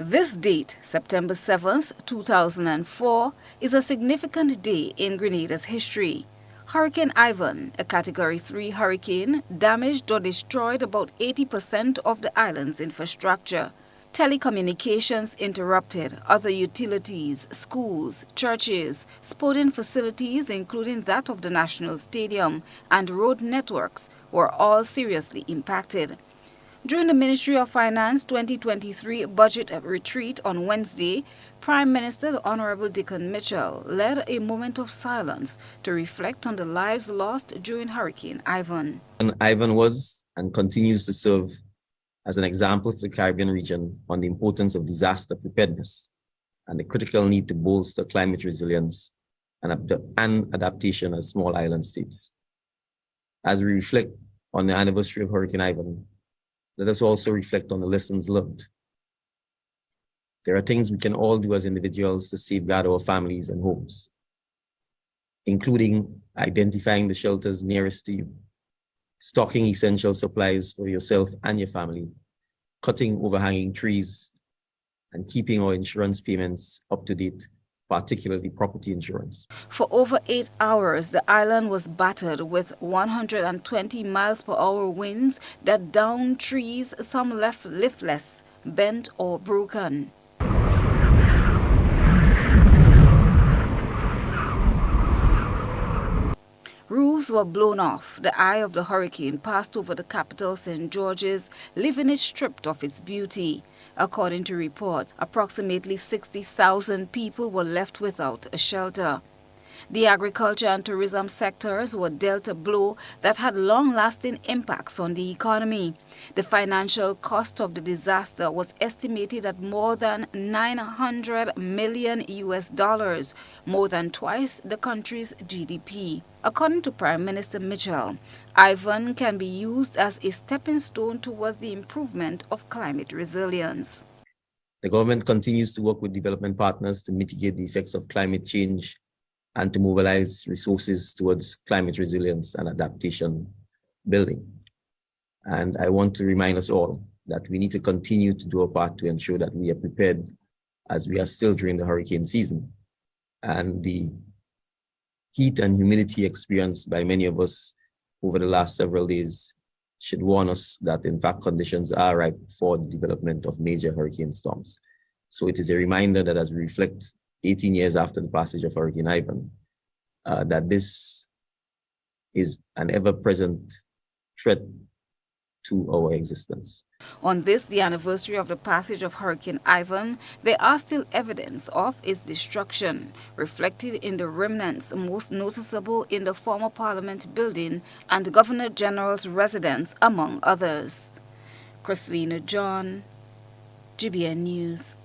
This date, September 7th, 2004, is a significant day in Grenada's history. Hurricane Ivan, a Category 3 hurricane, damaged or destroyed about 80% of the island's infrastructure. Telecommunications interrupted, other utilities, schools, churches, sporting facilities including that of the National Stadium, and road networks were all seriously impacted. During the Ministry of Finance 2023 budget retreat on Wednesday, Prime Minister the Honorable Dickon Mitchell led a moment of silence to reflect on the lives lost during Hurricane Ivan. And Ivan was and continues to serve as an example for the Caribbean region on the importance of disaster preparedness and the critical need to bolster climate resilience and adaptation as small island states. As we reflect on the anniversary of Hurricane Ivan, let us also reflect on the lessons learned. There are things we can all do as individuals to safeguard our families and homes, including identifying the shelters nearest to you, stocking essential supplies for yourself and your family, cutting overhanging trees, and keeping our insurance payments up to date, particularly property insurance. For over 8 hours, the island was battered with 120 miles per hour winds that downed trees, some left leafless, bent or broken. Roofs were blown off. The eye of the hurricane passed over the capital, St. George's, leaving it stripped of its beauty. According to reports, approximately 60,000 people were left without a shelter. The agriculture and tourism sectors were dealt a blow that had long-lasting impacts on the economy. The financial cost of the disaster was estimated at more than $900 million, more than twice the country's GDP. According to Prime Minister Mitchell, Ivan can be used as a stepping stone towards the improvement of climate resilience. The government continues to work with development partners to mitigate the effects of climate change and to mobilize resources towards climate resilience and adaptation building. And I want to remind us all that we need to continue to do our part to ensure that we are prepared as we are still during the hurricane season. And the heat and humidity experienced by many of us over the last several days should warn us that in fact conditions are ripe for the development of major hurricane storms. So it is a reminder that as we reflect 18 years after the passage of Hurricane Ivan, that this is an ever-present threat to our existence. On this, the anniversary of the passage of Hurricane Ivan, there are still evidence of its destruction, reflected in the remnants most noticeable in the former Parliament building and the Governor General's residence, among others. Christina John, GBN News.